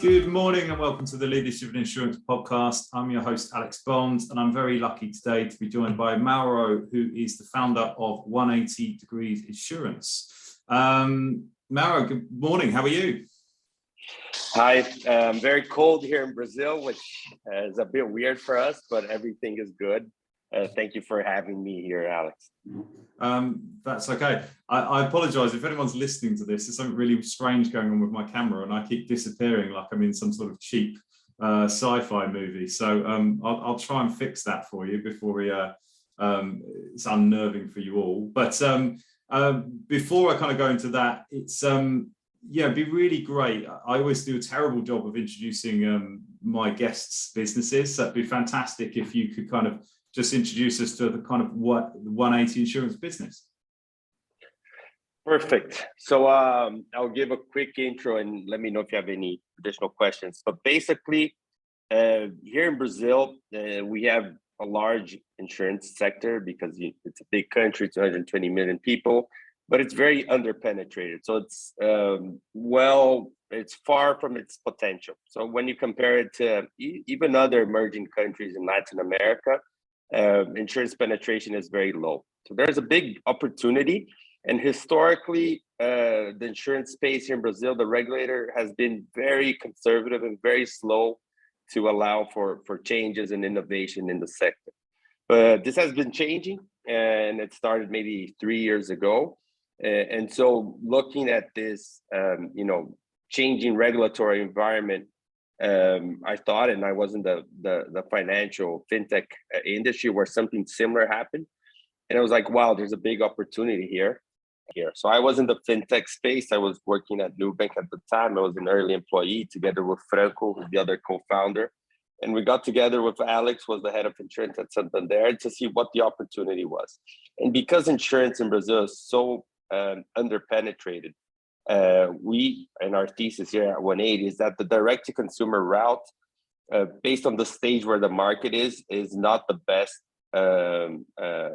Good morning and welcome to the Leadership in Insurance podcast. I'm your host, Alex Bond, and I'm very lucky today to be joined by Mauro, who is the founder of 180 Degrees Insurance. Mauro, good morning. How are you? Hi, very cold here in Brazil, which is a bit weird for us, but everything is good. Thank you for having me here, Alex. That's okay. I apologize if anyone's listening to this. There's something really strange going on with my camera and I keep disappearing like I'm in some sort of cheap sci-fi movie. So I'll try and fix that for you before we it's unnerving for you all. But before I kind of go into that, it's it'd be really great. I always do a terrible job of introducing my guests' businesses. So it'd be fantastic if you could kind of just introduce us to the kind of what the 180 Insurance business. Perfect. So I'll give a quick intro and let me know if you have any additional questions. But basically, here in Brazil, we have a large insurance sector because it's a big country, 220 million people, but it's very underpenetrated. So it's, it's far from its potential. So when you compare it to even other emerging countries in Latin America, insurance penetration is very low. So there's a big opportunity. And historically, the insurance space here in Brazil, the regulator has been very conservative and very slow to allow for changes and innovation in the sector. But this has been changing, and it started maybe 3 years ago. And so looking at this, changing regulatory environment, I thought, and I was in the financial fintech industry where something similar happened. And I was like, wow, there's a big opportunity here. So I was in the fintech space. I was working at Nubank at the time. I was an early employee together with Franco, who's the other co-founder. And we got together with Alex, was the head of insurance at Santander, to see what the opportunity was. And because insurance in Brazil is so underpenetrated, and our thesis here at 180 is that the direct-to-consumer route, based on the stage where the market is not the best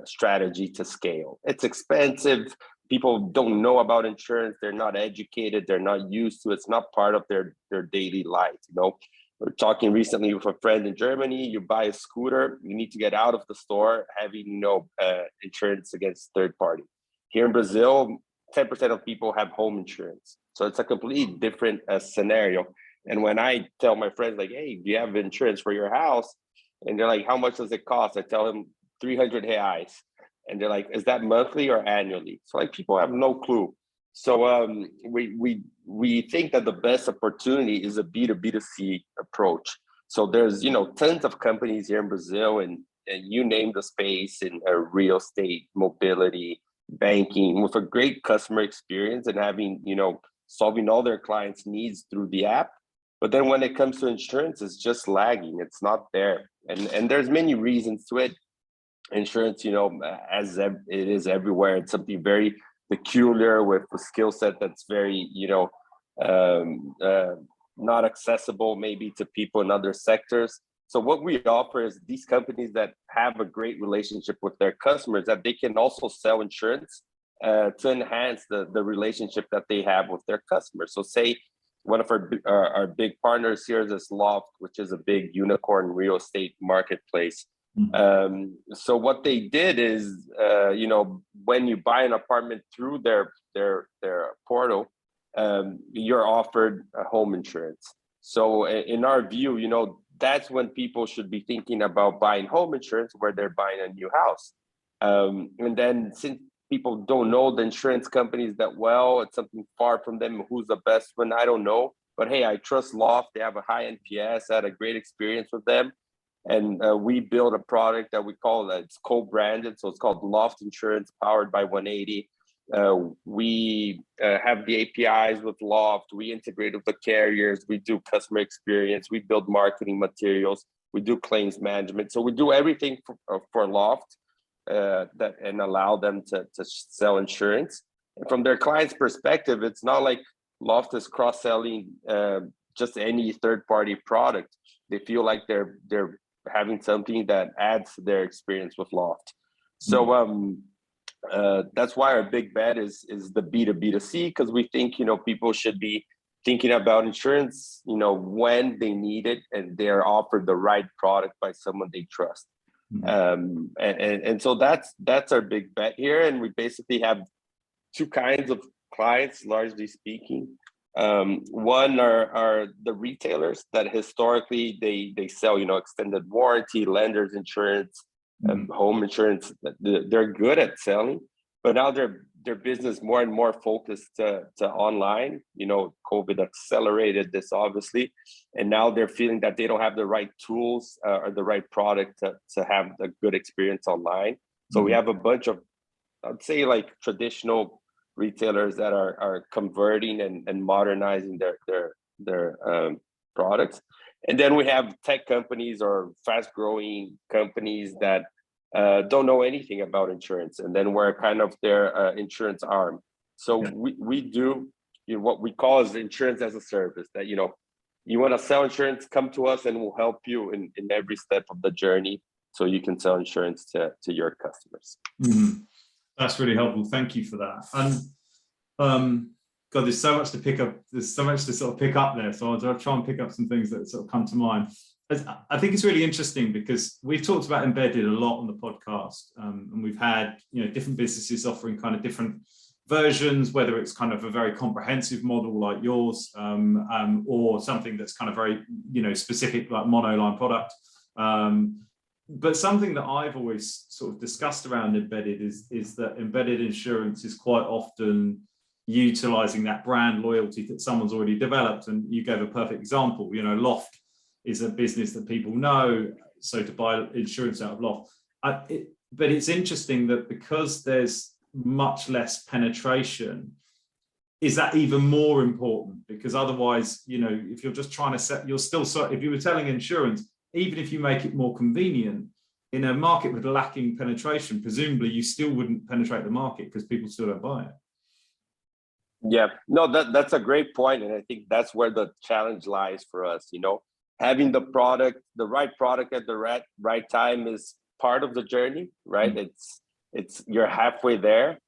strategy to scale. It's expensive. People don't know about insurance. They're not educated. They're not used to it. It's not part of their daily life. We're talking recently with a friend in Germany. You buy a scooter, you need to get out of the store having insurance against third party. Here in Brazil, 10% of people have home insurance. So it's a completely different scenario. And when I tell my friends, like, hey, do you have insurance for your house? And they're like, how much does it cost? I tell them 300 reais. And they're like, is that monthly or annually? So like people have no clue. So we think that the best opportunity is a B2B2C approach. So there's, tons of companies here in Brazil and you name the space in real estate, mobility, banking, with a great customer experience and having, solving all their clients' needs through the app. But then when it comes to insurance, it's just lagging. It's not there. And there's many reasons to it. Insurance, as it is everywhere, it's something very peculiar with a skill set that's very, not accessible maybe to people in other sectors. So what we offer is these companies that have a great relationship with their customers, that they can also sell insurance to enhance the relationship that they have with their customers. So say one of our big partners here is Loft, which is a big unicorn real estate marketplace. So what they did is, when you buy an apartment through their portal, you're offered a home insurance. So in our view, that's when people should be thinking about buying home insurance, where they're buying a new house. And then since people don't know the insurance companies that well, it's something far from them. Who's the best one? I don't know. But hey, I trust Loft. They have a high NPS. I had a great experience with them. And we built a product that we call, it's co-branded. So it's called Loft Insurance, powered by 180. We have the APIs with Loft. We integrate with the carriers. We do customer experience. We build marketing materials. We do claims management. So we do everything for Loft and allow them to sell insurance. And from their client's perspective, it's not like Loft is cross-selling just any third-party product. They feel like they're having something that adds to their experience with Loft. So that's why our big bet is the B2B2C, because we think people should be thinking about insurance, when they need it and they're offered the right product by someone they trust. And so that's our big bet here. And we basically have two kinds of clients, largely speaking. One are the retailers that historically they sell, extended warranty, lender's insurance, home insurance. They're good at selling, but now their business more and more focused to online. COVID accelerated this, obviously, and now they're feeling that they don't have the right tools or the right product to have a good experience online. So we have a bunch of, I'd say, like traditional retailers that are converting and modernizing their products. And then we have tech companies or fast growing companies that don't know anything about insurance, and then we're kind of their insurance arm. So we do what we call is insurance as a service, that you want to sell insurance, come to us and we'll help you in every step of the journey so you can sell insurance to your customers. That's really helpful. Thank you for that. And God, there's so much to pick up. There's so much to sort of pick up there. So I'll try and pick up some things that sort of come to mind. I think it's really interesting because we've talked about embedded a lot on the podcast, and we've had different businesses offering kind of different versions, whether it's kind of a very comprehensive model like yours, or something that's kind of very specific, like monoline product. But something that I've always sort of discussed around embedded is that embedded insurance is quite often utilizing that brand loyalty that someone's already developed. And you gave a perfect example. Loft is a business that people know, so to buy insurance out of Loft. But it's interesting that because there's much less penetration, is that even more important? Because otherwise, if you're just trying to if you were selling insurance, even if you make it more convenient, in a market with lacking penetration, presumably you still wouldn't penetrate the market because people still don't buy it. Yeah, no, that's a great point. And I think that's where the challenge lies for us. Having the right product at the right time is part of the journey, right? It's you're halfway there.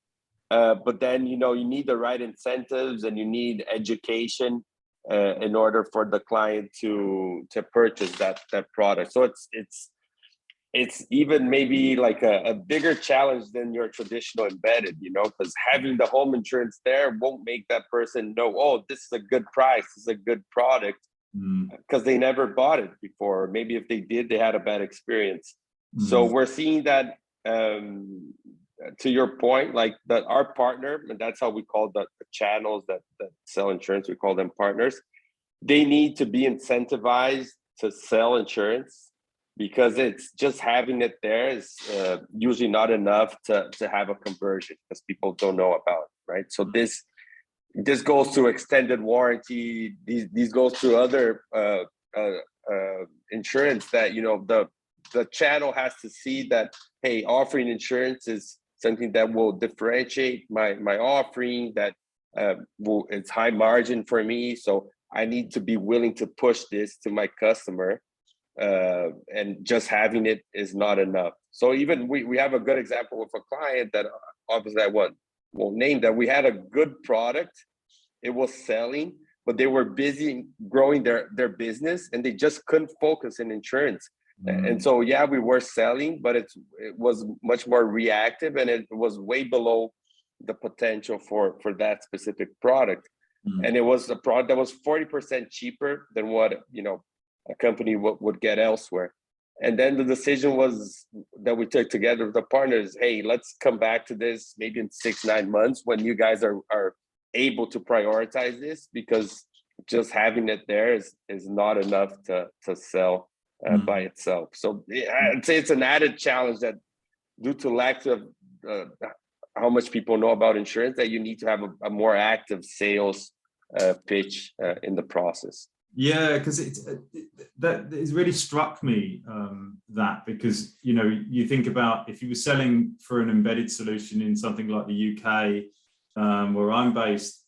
But then, you need the right incentives and you need education in order for the client to purchase that product. So it's even maybe like a bigger challenge than your traditional embedded, because having the home insurance there won't make that person know, oh, this is a good price, this is a good product, because they never bought it before. Maybe if they did, they had a bad experience. So we're seeing that, to your point, like that our partner, and that's how we call the channels that sell insurance, we call them partners. They need to be incentivized to sell insurance, because it's just having it there is usually not enough to have a conversion, because people don't know about it, right? So this goes to extended warranty. These goes to other insurance that the channel has to see that, hey, offering insurance is something that will differentiate my offering, that it's high margin for me, so I need to be willing to push this to my customer, and just having it is not enough. So even we have a good example of a client that obviously I won't name, that we had a good product, it was selling, but they were busy growing their business and they just couldn't focus in insurance. And so, yeah, we were selling, but it was much more reactive, and it was way below the potential for that specific product. And it was a product that was 40% cheaper than what a company would get elsewhere. And then the decision was that we took together with the partners, hey, let's come back to this maybe in 6-9 months when you guys are able to prioritize this, because just having it there is not enough to sell by itself. So I'd say it's an added challenge that, due to lack of how much people know about insurance, that you need to have a more active sales pitch in the process. Yeah, because it's really struck me that, because you think about if you were selling for an embedded solution in something like the UK, where I'm based,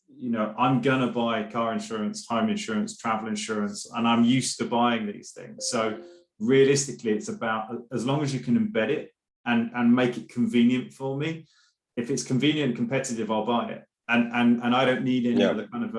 I'm gonna buy car insurance, home insurance, travel insurance, and I'm used to buying these things. So realistically, it's about, as long as you can embed it and make it convenient for me. If it's convenient and competitive, I'll buy it, and I don't need any other kind of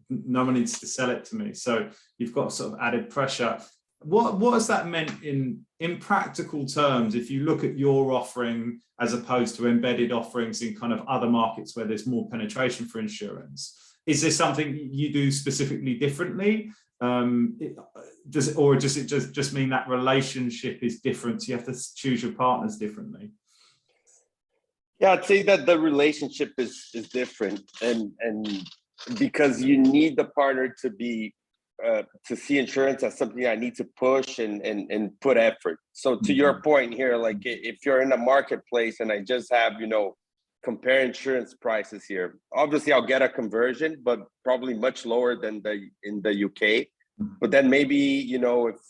no one needs to sell it to me. So you've got sort of added pressure. What has that meant in practical terms, if you look at your offering as opposed to embedded offerings in kind of other markets where there's more penetration for insurance? Is there something you do specifically differently? Does it just mean that relationship is different, so you have to choose your partners differently? Yeah, I'd say that the relationship is different, and because you need the partner to be to see insurance as something I need to push and put effort. So to your point here, like if you're in a marketplace and I just have, compare insurance prices here, obviously I'll get a conversion, but probably much lower than in the UK. But then maybe,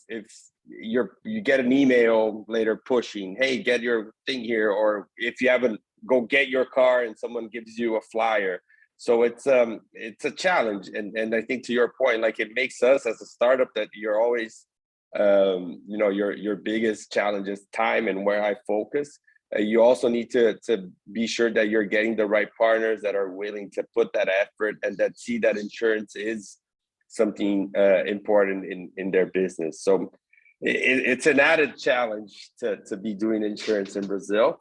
if you get an email later pushing, hey, get your thing here, or if you haven't, go get your car and someone gives you a flyer. So it's a challenge, and I think to your point, like it makes us as a startup that you're always, your biggest challenge is time and where I focus. You also need to be sure that you're getting the right partners that are willing to put that effort and that see that insurance is something important in their business. So it's an added challenge to be doing insurance in Brazil.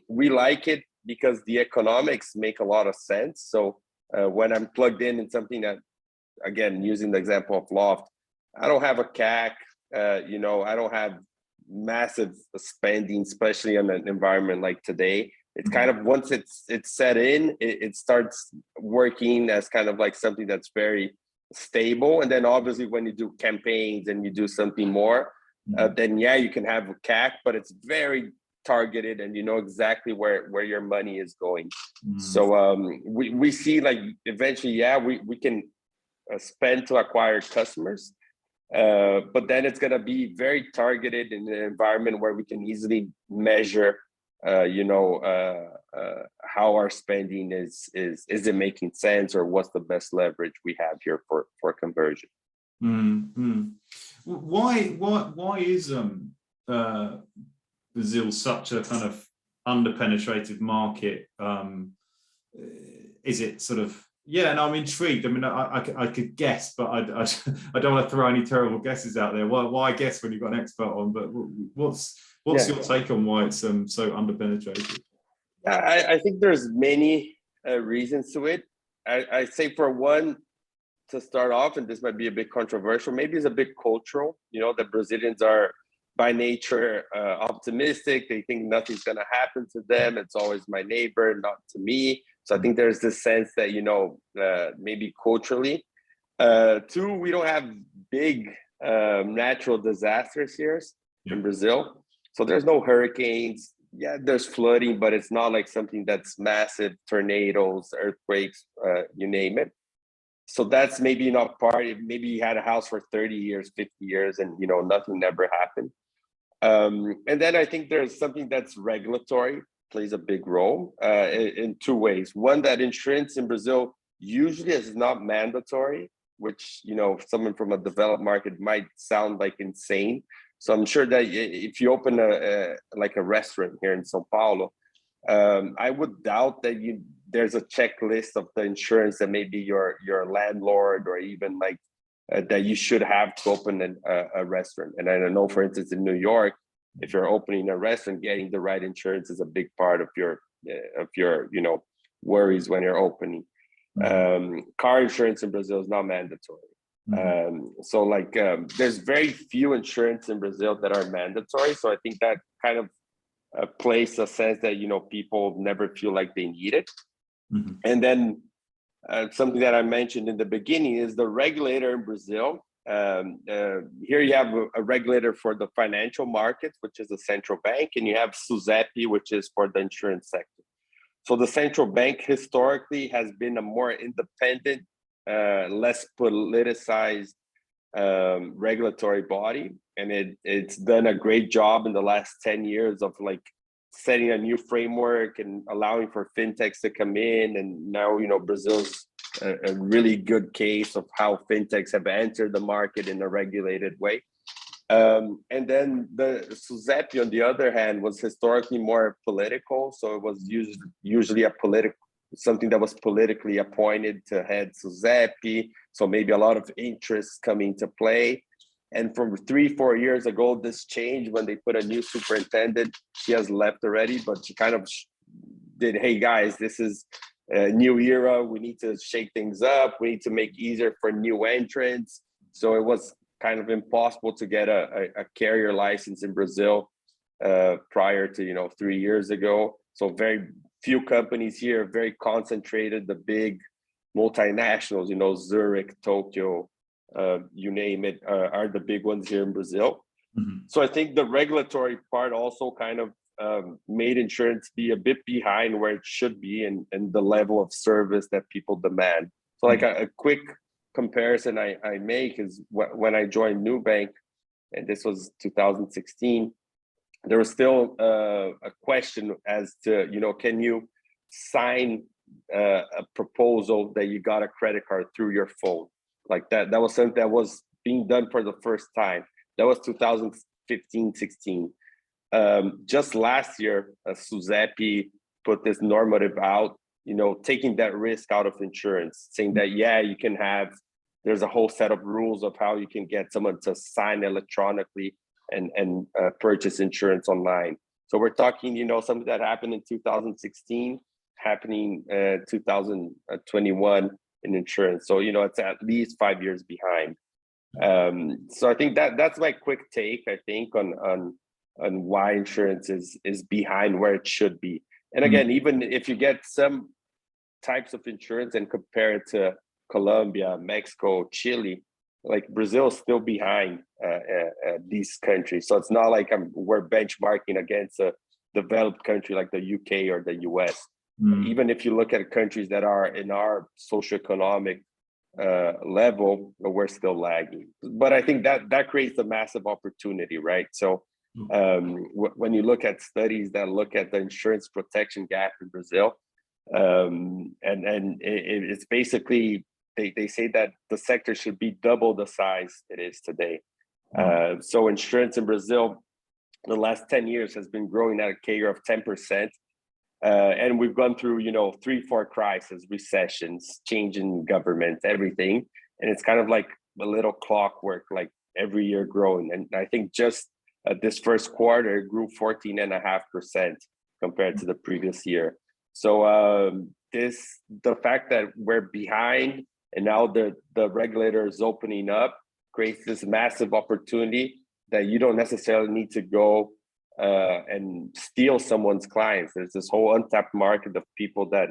We like it because the economics make a lot of sense. So when I'm plugged in something that, again, using the example of Loft, I don't have a CAC, I don't have massive spending, especially in an environment like today. It's kind of, once it's set in, it starts working as kind of like something that's very stable. And then obviously when you do campaigns and you do something more, then yeah, you can have a CAC, but it's very targeted and you know exactly where your money is going. So we see like eventually, yeah, we can spend to acquire customers, but then it's going to be very targeted in an environment where we can easily measure how our spending is it making sense, or what's the best leverage we have here for conversion. Why is Brazil such a kind of underpenetrated market? Is it sort of, yeah, and I'm intrigued. I mean, I could guess, but I don't want to throw any terrible guesses out there. Why guess when you've got an expert on? But what's your take on why it's so underpenetrated? I think there's many reasons to it. I say for one, to start off, and this might be a bit controversial, maybe it's a bit cultural. The Brazilians are by nature optimistic. They think nothing's going to happen to them. It's always my neighbor, not to me. So I think there's this sense that, maybe culturally. Two, we don't have big natural disasters here in Brazil. So there's no hurricanes. Yeah, there's flooding, but it's not like something that's massive, tornadoes, earthquakes, you name it. So that's maybe not part. Maybe you had a house for 30 years, 50 years, and nothing never happened. And then I think there's something that's regulatory, plays a big role in two ways. One, that insurance in Brazil usually is not mandatory, which someone from a developed market might sound like insane. So I'm sure that if you open a restaurant here in São Paulo, I would doubt that there's a checklist of the insurance that maybe your landlord or even that you should have to open a restaurant. And I know, for instance, in New York, if you're opening a restaurant, getting the right insurance is a big part of your worries when you're opening. Car insurance in Brazil is not mandatory. So there's very few insurance in Brazil that are mandatory. So I think that kind of plays a sense that people never feel like they need it. And then something that I mentioned in the beginning is the regulator in Brazil. Here you have a regulator for the financial markets, which is the central bank, and you have SUSEP, which is for the insurance sector. So the central bank historically has been a more independent, less politicized regulatory body, and it's done a great job in the last 10 years of setting a new framework and allowing for fintechs to come in. And now Brazil's a really good case of how fintechs have entered the market in a regulated way. And then the SUSEP, on the other hand, was historically more political. So it was usually a something that was politically appointed to head SUSEP. So maybe a lot of interests come into play. And from 3-4 years ago, this changed when they put a new superintendent. She has left already, but she kind of did, hey guys, this is a new era. We need to shake things up. We need to make it easier for new entrants. So it was kind of impossible to get a carrier license in Brazil prior to 3 years ago. So very few companies here, very concentrated. The big multinationals, Zurich, Tokyo, you name it, are the big ones here in Brazil. Mm-hmm. So I think the regulatory part also kind of made insurance be a bit behind where it should be and the level of service that people demand. So like a quick comparison I make is when I joined Nubank, and this was 2016, there was still a question as to, can you sign a proposal that you got a credit card through your phone? Like that was something that was being done for the first time. That was 2015, 16. Just last year, SUSEP put this normative out, taking that risk out of insurance, saying that, yeah, you can there's a whole set of rules of how you can get someone to sign electronically and purchase insurance online. So we're talking, something that happened in 2016, happening 2021 in insurance. So, it's at least 5 years behind. So I think that's my quick take, I think, on why insurance is behind where it should be. And again, even if you get some types of insurance and compare it to Colombia, Mexico, Chile, like Brazil is still behind these countries. So it's not like we're benchmarking against a developed country like the UK or the US. Even if you look at countries that are in our socioeconomic level, we're still lagging. But I think that creates a massive opportunity, right? So when you look at studies that look at the insurance protection gap in Brazil, and it's basically, they say that the sector should be double the size it is today. So insurance in Brazil, the last 10 years has been growing at a CAGR of 10%. And we've gone through, 3-4 crises, recessions, change in government, everything. And it's kind of like a little clockwork, like every year growing. And I think just this first quarter it grew 14.5% compared to the previous year. So the fact that we're behind and now the regulator is opening up creates this massive opportunity that you don't necessarily need to go and steal someone's clients. There's this whole untapped market of people that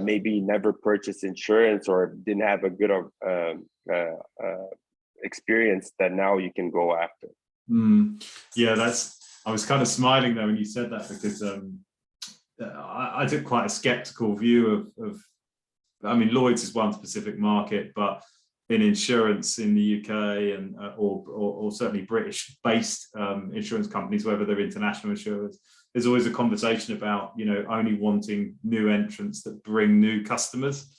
maybe never purchased insurance or didn't have a good experience that now you can go after. Yeah, I was kind of smiling there when you said that, because I took quite a skeptical view of I mean, Lloyd's is one specific market, but in insurance in the UK and or certainly British-based insurance companies, whether they're international insurers, there's always a conversation about only wanting new entrants that bring new customers.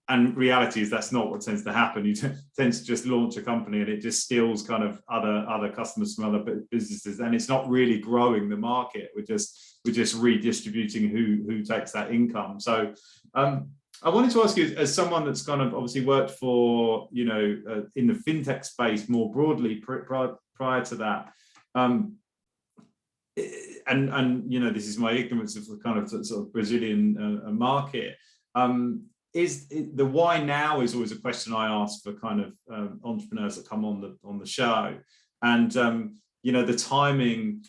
And reality is that's not what tends to happen. You tend to just launch a company and it just steals kind of other customers from other businesses, and it's not really growing the market. We're just redistributing who takes that income. So I wanted to ask you, as someone that's kind of obviously worked for in the fintech space more broadly prior to that, and this is my ignorance of the kind of sort of Brazilian market. Is the why now is always a question I ask for kind of entrepreneurs that come on the show, and the timing.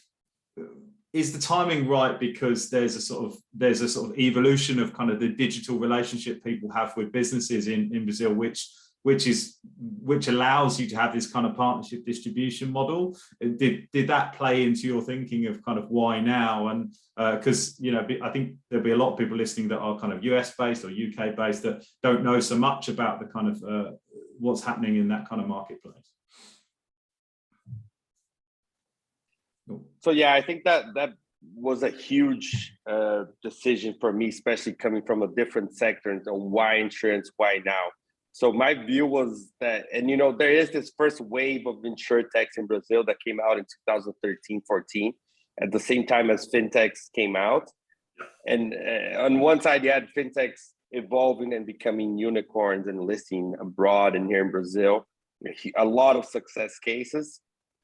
Is the timing right because there's a sort of evolution of kind of the digital relationship people have with businesses in Brazil, which allows you to have this kind of partnership distribution model? Did that play into your thinking of kind of why now? And because I think there'll be a lot of people listening that are kind of US based or UK based that don't know so much about the kind of what's happening in that kind of marketplace. So yeah, I think that was a huge decision for me, especially coming from a different sector, and why insurance, why now? So my view was that, and there is this first wave of insurtechs in Brazil that came out in 2013, 14, at the same time as fintechs came out. And on one side, you had fintechs evolving and becoming unicorns and listing abroad and here in Brazil, a lot of success cases.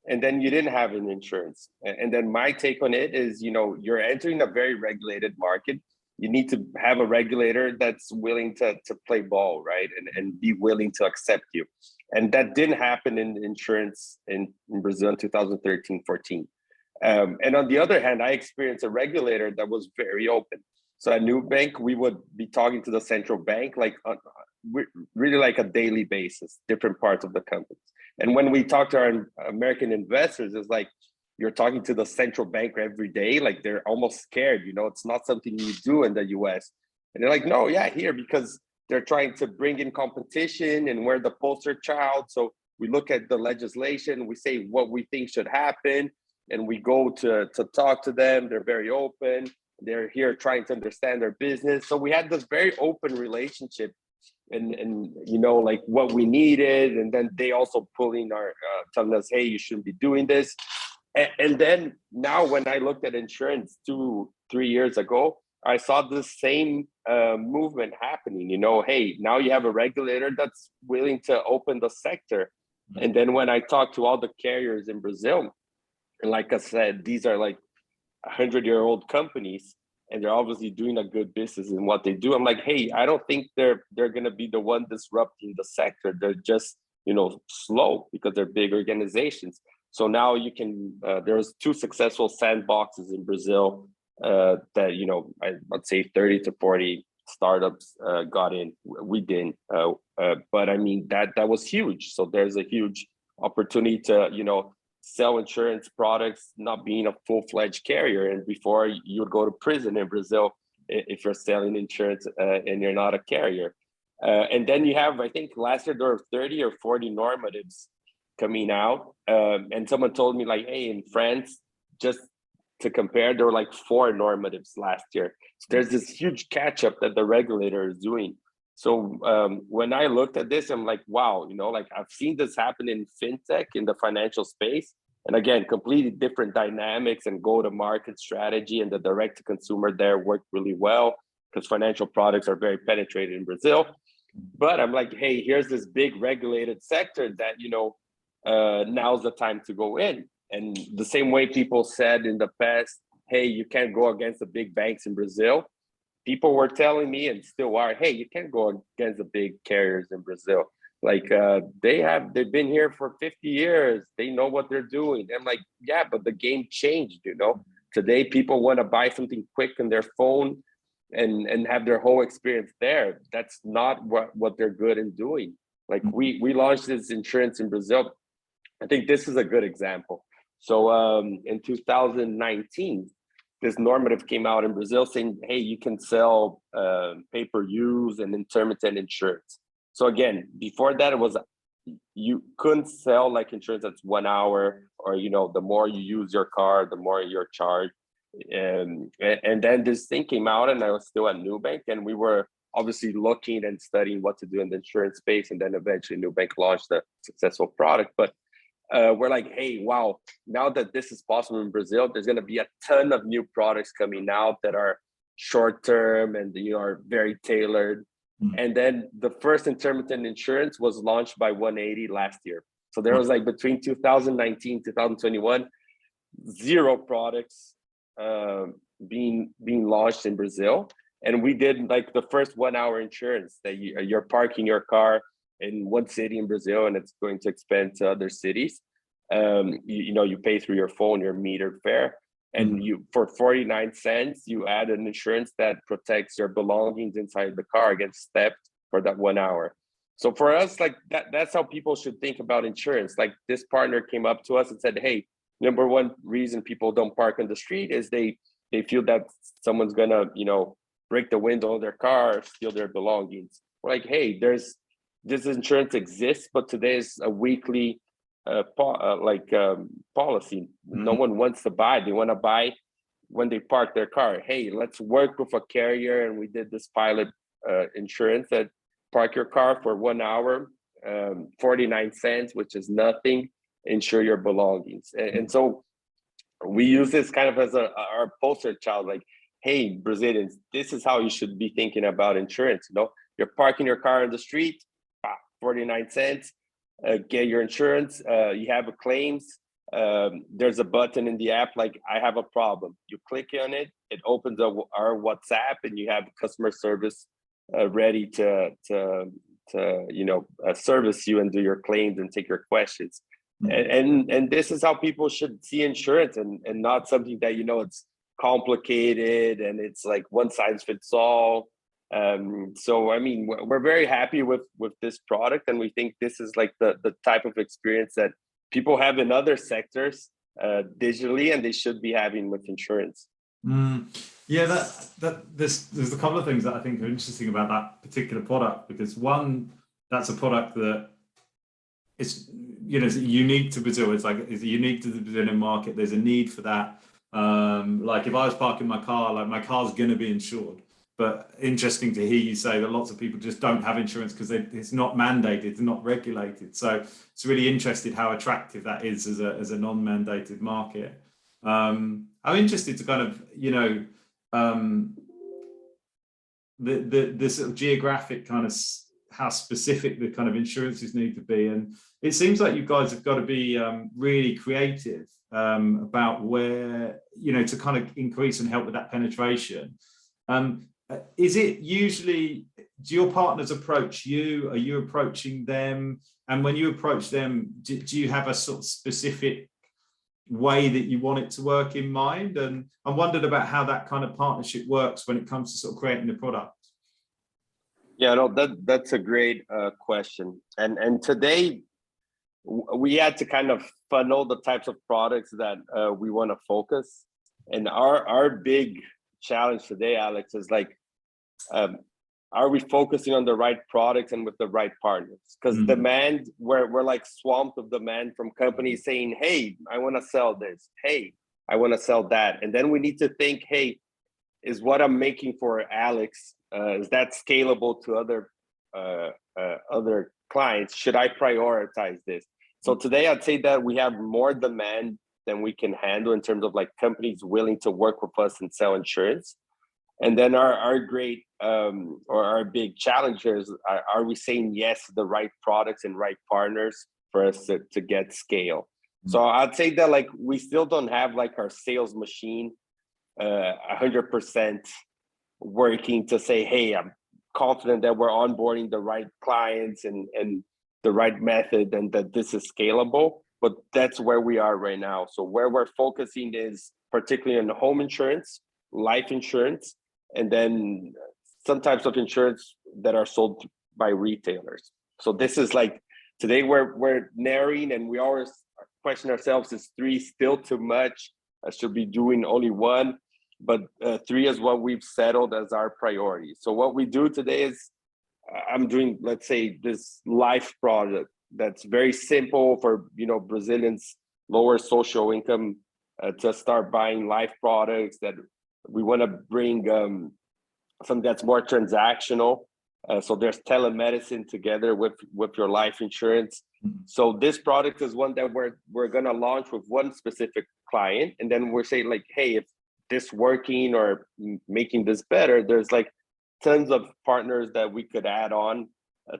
And then you didn't have an insurance. And then my take on it is, you're entering a very regulated market. You need to have a regulator that's willing to play ball, right? And be willing to accept you. And that didn't happen in insurance in Brazil in 2013, 14. And on the other hand, I experienced a regulator that was very open. So at Nubank, we would be talking to the central bank, like really like a daily basis, different parts of the companies. And when we talk to our American investors, it's like you're talking to the central bank every day, like they're almost scared, it's not something you do in the US. And they're like, no, yeah, here, because they're trying to bring in competition and we're the poster child. So we look at the legislation, we say what we think should happen, and we go to talk to them. They're very open. They're here trying to understand their business. So we had this very open relationship and like what we needed. And then they also pulling telling us, hey, you shouldn't be doing this. And then now when I looked at insurance 2-3 years ago, I saw the same movement happening, hey, now you have a regulator that's willing to open the sector. And then when I talked to all the carriers in Brazil, and like I said, these are like 100-year-old companies, and they're obviously doing a good business in what they do. I'm like, hey, I don't think they're going to be the one disrupting the sector. They're just, slow because they're big organizations. So now you can, there's 2 successful sandboxes in Brazil that, I'd say 30 to 40 startups got in. We didn't, but I mean, that was huge. So there's a huge opportunity to, sell insurance products, not being a full-fledged carrier. And before, you would go to prison in Brazil if you're selling insurance and you're not a carrier. And then you have, I think last year there were 30 or 40 normatives coming out. And someone told me like, hey, in France, just to compare, there were like 4 normatives last year. So there's this huge catch-up that the regulator is doing. So when I looked at this, I'm like, wow, like I've seen this happen in fintech, in the financial space. And again, completely different dynamics and go-to-market strategy, and the direct-to-consumer there worked really well because financial products are very penetrated in Brazil. But I'm like, hey, here's this big regulated sector that, now's the time to go in. And the same way people said in the past, hey, you can't go against the big banks in Brazil. People were telling me, and still are, hey, you can't go against the big carriers in Brazil. Like they've been here for 50 years. They know what they're doing. I'm like, yeah, but the game changed, Today, people want to buy something quick on their phone and have their whole experience there. That's not what they're good in doing. Like we launched this insurance in Brazil. I think this is a good example. So in 2019, this normative came out in Brazil saying, hey, you can sell pay-per-use and intermittent insurance. So again, before that, it was you couldn't sell like insurance that's 1 hour, or the more you use your car, the more you're charged. And then this thing came out, and I was still at Nubank, and we were obviously looking and studying what to do in the insurance space. And then eventually Nubank launched a successful product. But we're like, hey, wow, now that this is possible in Brazil, there's going to be a ton of new products coming out that are short term and are very tailored. And then the first intermittent insurance was launched by 180 last year. So there was like between 2019, 2021, 0 products being launched in Brazil. And we did like the first 1 hour insurance that you're parking your car in one city in Brazil, and it's going to expand to other cities. You pay through your phone, your metered fare, and you for 49 cents, you add an insurance that protects your belongings inside the car against theft for that 1 hour. So for us, like that's how people should think about insurance. Like this partner came up to us and said, hey, number one reason people don't park on the street is they feel that someone's gonna, break the window of their car, steal their belongings. We're like, hey, this insurance exists, but today is a weekly policy. No one wants to buy. They want to buy when they park their car. Hey, let's work with a carrier, and we did this pilot insurance that park your car for 1 hour, 49 cents, which is nothing. Insure your belongings, and so we use this kind of as our poster child. Like, hey, Brazilians, this is how you should be thinking about insurance. You know, you're parking your car on the street, 49 cents, get your insurance, you have a claims, there's a button in the app, like I have a problem. You click on it, it opens up our WhatsApp, and you have customer service ready to service you and do your claims and take your questions. And this is how people should see insurance, and not something that, you know, it's complicated and it's like one size fits all. So I mean, we're very happy with this product, and we think this is like the type of experience that people have in other sectors digitally, and they should be having with insurance. Yeah, there's a couple of things that I think are interesting about that particular product, because one, that's a product that is, you know, it's unique to Brazil. It's unique to the Brazilian market. There's a need for that. Like if I was parking my car, like my car's going to be insured. But interesting to hear you say that lots of people just don't have insurance because it's not mandated, it's not regulated. So it's really interesting how attractive that is as a non-mandated market. I'm interested to kind of, you know, the sort of geographic kind of how specific the kind of insurances need to be. And it seems like you guys have got to be really creative about where, you know, to kind of increase and help with that penetration. Is it usually, do your partners approach you? Are you approaching them? And when you approach them, do you have a sort of specific way that you want it to work in mind? And I wondered about how that kind of partnership works when it comes to sort of creating the product. Yeah, no, that's a great question. And today we had to kind of funnel the types of products that we want to focus. And our big challenge today, Alex, is like, are we focusing on the right products and with the right partners? Because demand, we're like swamped of demand from companies saying, hey, I want to sell this. Hey, I want to sell that. And then we need to think, hey, is what I'm making for Alex, is that scalable to other clients? Should I prioritize this? So today I'd say that we have more demand than we can handle in terms of like companies willing to work with us and sell insurance. And then our great or our big challengers are we saying yes to the right products and right partners for us to get scale? So I'd say that like we still don't have like our sales machine 100% working to say, hey, I'm confident that we're onboarding the right clients and the right method and that this is scalable. But that's where we are right now. So where we're focusing is particularly on home insurance, life insurance, and then some types of insurance that are sold by retailers. So this is like, today we're narrowing, and we always question ourselves, is 3 still too much? I should be doing only 1, but 3 is what we've settled as our priority. So what we do today is I'm doing, let's say, this life product that's very simple for, you know, Brazilians, lower social income to start buying life products. That we want to bring something that's more transactional. So there's telemedicine together with your life insurance. So this product is one that we're going to launch with one specific client. And then we're saying like, hey, if this working or making this better, there's like tons of partners that we could add on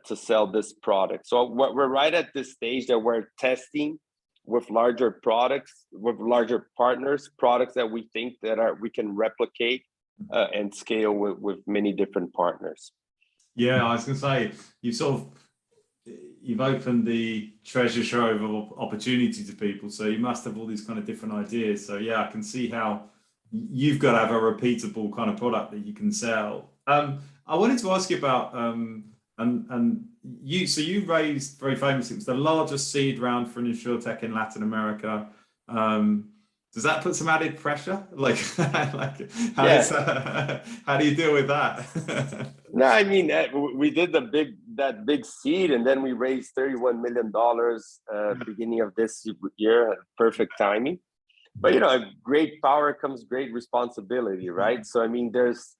to sell this product. So we're right at this stage that we're testing with larger products, with larger partners, products that we think that we can replicate and scale with many different partners. Yeah, I was going to say, you've opened the treasure trove of opportunity to people. So you must have all these kind of different ideas. So yeah, I can see how you've got to have a repeatable kind of product that you can sell. I wanted to ask you about, so you raised, very famously, it was the largest seed round for an insurtech in Latin America. Does that put some added pressure? Like how do you deal with that? No, I mean, we did that big seed, and then we raised $31 million beginning of this year. Perfect timing. But you know, great power comes great responsibility, right? So I mean, there's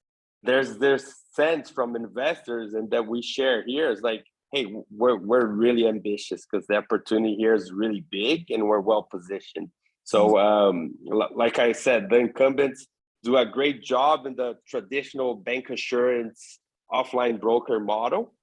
sense from investors, and that we share here is like, hey, we're really ambitious because the opportunity here is really big, and we're well positioned. So like I said, the incumbents, do a great job in the traditional bank assurance offline broker model.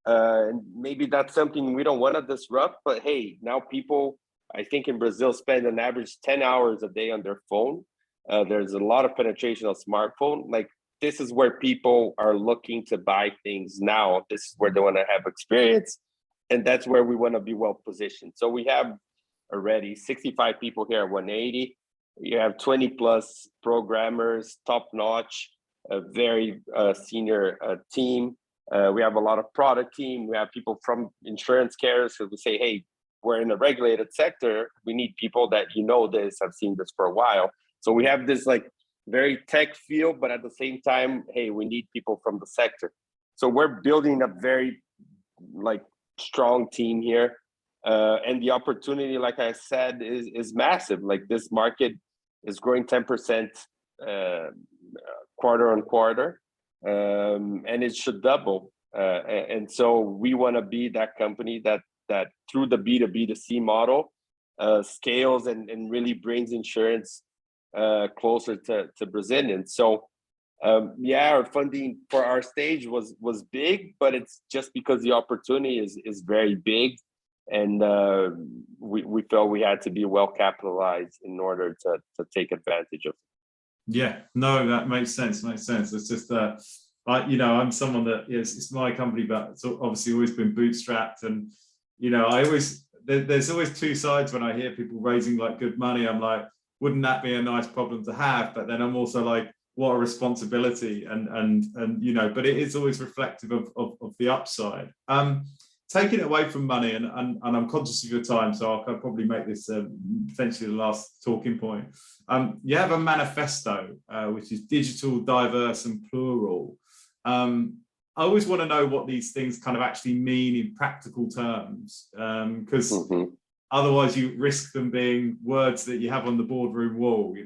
And maybe that's something we don't want to disrupt, but hey, now people, I think in Brazil, spend an average 10 hours a day on their phone. There's a lot of penetration of smartphone. Like, this is where people are looking to buy things now. This is where they want to have experience. And that's where we want to be well positioned. So we have already 65 people here at 180. You have 20 plus programmers, top notch, a very senior team. We have a lot of product team. We have people from insurance carriers who will say, hey, we're in a regulated sector. We need people that this, have seen this for a while. So we have this like very tech feel, but at the same time, hey, we need people from the sector. So we're building a very like strong team here. And the opportunity, like I said, is massive. Like, this market is growing 10% quarter on quarter. And it should double. And so we want to be that company that through the B2B2C model scales and really brings insurance closer to Brazilians. So our funding for our stage was big, but it's just because the opportunity is very big, and we felt we had to be well capitalized in order to take advantage of it. Yeah, no, that makes sense. It's just I'm someone that, yes, it's my company, but it's obviously always been bootstrapped, and there's always two sides when I hear people raising like good money. I'm like, wouldn't that be a nice problem to have? But then I'm also like, what a responsibility, and but it is always reflective of the upside. Taking it away from money, and I'm conscious of your time, so I'll probably make this potentially the last talking point. You have a manifesto, which is digital, diverse, and plural. I always want to know what these things kind of actually mean in practical terms, because otherwise you risk them being words that you have on the boardroom wall.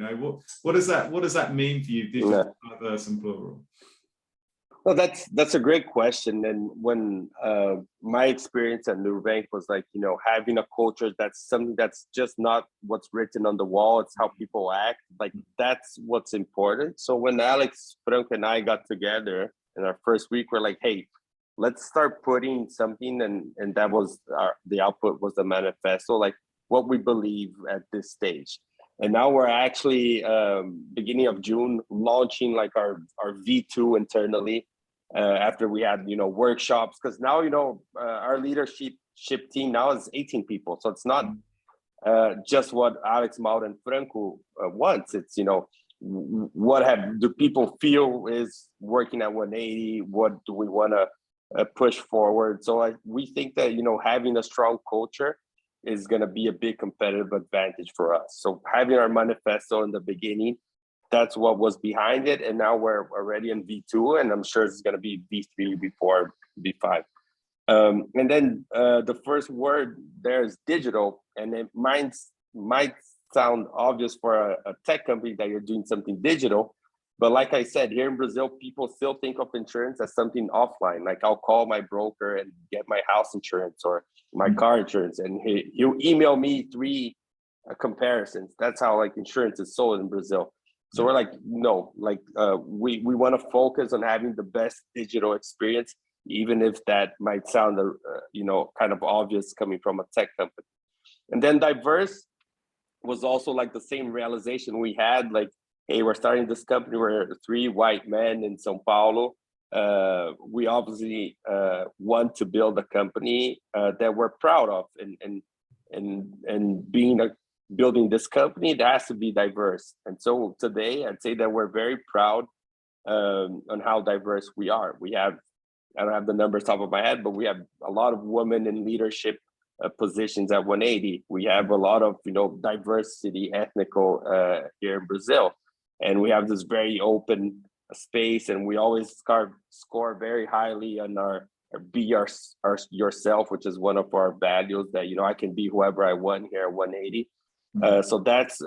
What does that mean for you, digital, diverse, and plural? Well, that's a great question. And when my experience at Nubank was like, having a culture that's something that's just not what's written on the wall, it's how people act. Like, that's what's important. So when Alex Franco and I got together in our first week, we're like, hey, let's start putting something, and that was the output was the manifesto, like what we believe at this stage. And now we're actually beginning of June launching like our V2 internally after we had workshops, because now our leadership team now is 18 people, so it's not just what Alex, Mauro, and Franco wants. It's what do people feel is working at 180? What do we want to push forward? So we think that having a strong culture is going to be a big competitive advantage for us. So having our manifesto in the beginning, that's what was behind it. And now we're already in V2, and I'm sure it's going to be V3 before V5. And then the first word there is digital, and it might sound obvious for a tech company that you're doing something digital. But like I said, here in Brazil, people still think of insurance as something offline. Like, I'll call my broker and get my house insurance or my car insurance, and he'll email me 3 comparisons. That's how like insurance is sold in Brazil. So we're like, no, like we want to focus on having the best digital experience, even if that might sound kind of obvious coming from a tech company. And then diverse was also like the same realization we had, like, hey, we're starting this company. We're 3 white men in São Paulo. We obviously want to build a company that we're proud of, and building this company, it has to be diverse. And so today, I'd say that we're very proud on how diverse we are. We have, I don't have the numbers top of my head, but we have a lot of women in leadership positions at 180. We have a lot of diversity, ethnical here in Brazil. And we have this very open space, and we always score very highly on our be yourself, which is one of our values, that I can be whoever I want here at 180. So that's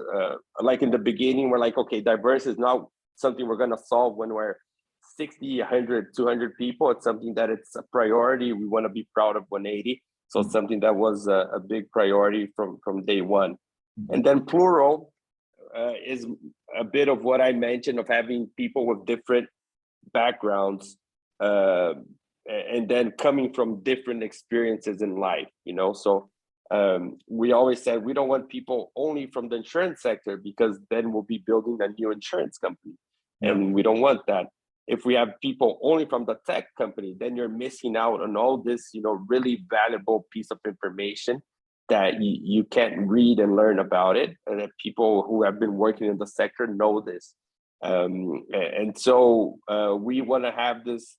like in the beginning, we're like, okay, diverse is not something we're going to solve when we're 60, 100, 200 people. It's something that it's a priority. We want to be proud of 180. So it's something that was a big priority from day one. And then plural, is a bit of what I mentioned of having people with different backgrounds, and then coming from different experiences in life, so we always said we don't want people only from the insurance sector, because then we'll be building a new insurance company. And we don't want that. If we have people only from the tech company, then you're missing out on all this, really valuable piece of information that you can't read and learn about it, and that people who have been working in the sector know this. And so we want to have this,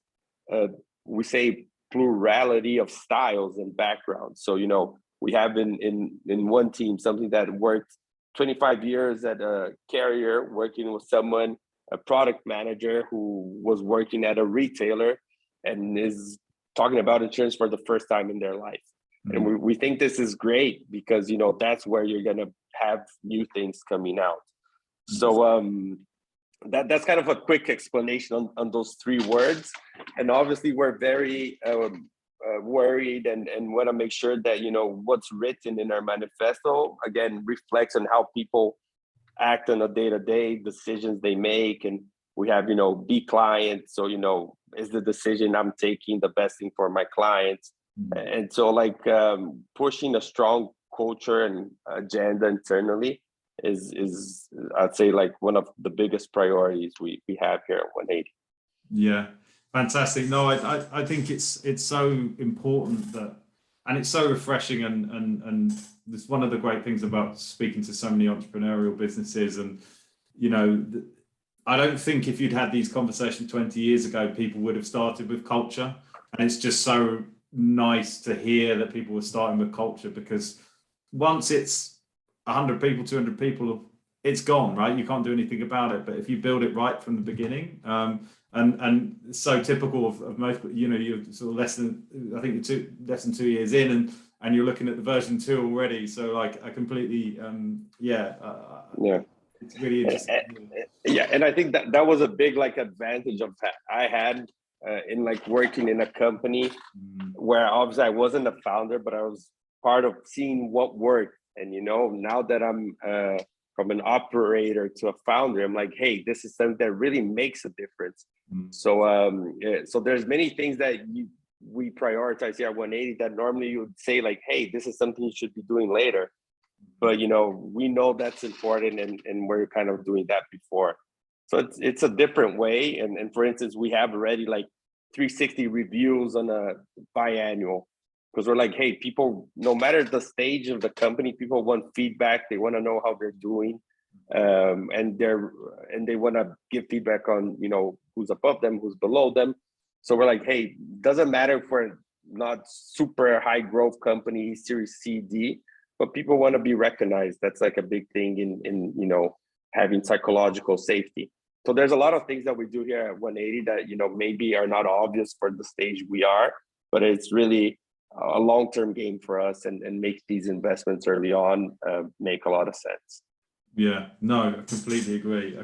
we say, plurality of styles and backgrounds. So, we have in one team something that worked 25 years at a carrier, working with someone, a product manager who was working at a retailer and is talking about insurance for the first time in their life. And we think this is great because, that's where you're going to have new things coming out. So that's kind of a quick explanation on those three words. And obviously we're very worried and want to make sure that, what's written in our manifesto, again, reflects on how people act on a day-to-day decisions they make. And we have, be clients. So, is the decision I'm taking the best thing for my clients? And so pushing a strong culture and agenda internally is I'd say one of the biggest priorities we have here at 180. Yeah, fantastic. No, I think it's so important that, and it's so refreshing, and it's one of the great things about speaking to so many entrepreneurial businesses. And I don't think if you'd had these conversations 20 years ago, people would have started with culture. And it's just so nice to hear that people were starting with culture, because once it's 100 people, 200 people, it's gone, right? You can't do anything about it. But if you build it right from the beginning, and it's so typical of most, you're sort of less than 2 years in, and you're looking at the version 2 already. So I completely, it's really interesting. Yeah, and I think that was a big advantage of that I had in working in a company where obviously I wasn't a founder, but I was part of seeing what worked. And now that I'm from an operator to a founder, I'm like, hey, this is something that really makes a difference. So so there's many things that we prioritize here at 180 that normally you would say hey, this is something you should be doing later. But we know that's important, and we're kind of doing that before. So it's a different way. And for instance, we have already 360 reviews on a biannual, because we're hey, people, no matter the stage of the company, people want feedback. They want to know how they're doing, and they want to give feedback on who's above them, who's below them. So we're hey, doesn't matter if we're not super high growth company, Series C, D, but people want to be recognized. That's a big thing in having psychological safety. So there's a lot of things that we do here at 180 that maybe are not obvious for the stage we are, but it's really a long-term game for us, and make these investments early on make a lot of sense. Yeah, no, I completely agree.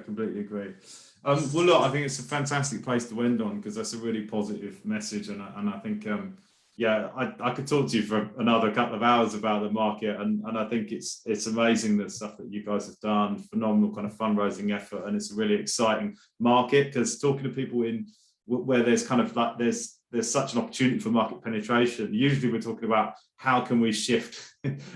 Well, look, I think it's a fantastic place to end on, because that's a really positive message, and I think I could talk to you for another couple of hours about the market, and I think it's amazing the stuff that you guys have done, phenomenal kind of fundraising effort, and it's a really exciting market, because talking to people in where there's kind of there's such an opportunity for market penetration. Usually we're talking about how can we shift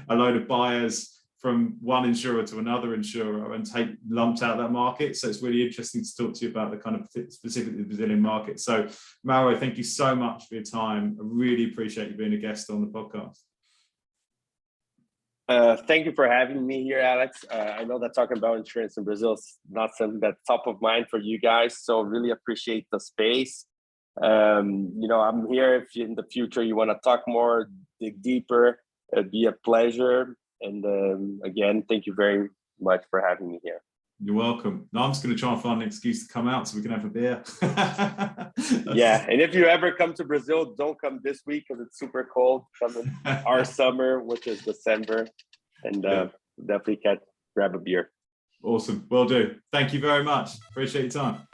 a load of buyers from one insurer to another insurer and take lumps out of that market. So it's really interesting to talk to you about the kind of specifically the Brazilian market. So Mauro, thank you so much for your time. I really appreciate you being a guest on the podcast. Thank you for having me here, Alex. I know that talking about insurance in Brazil is not something that's top of mind for you guys, so really appreciate the space. I'm here if in the future you want to talk more, dig deeper. It'd be a pleasure. And again, thank you very much for having me here. You're welcome. Now I'm just going to try and find an excuse to come out so we can have a beer. Yeah, and if you ever come to Brazil, don't come this week because it's super cold. Come in our summer, which is December, and definitely grab a beer. Awesome. Will do. Thank you very much. Appreciate your time.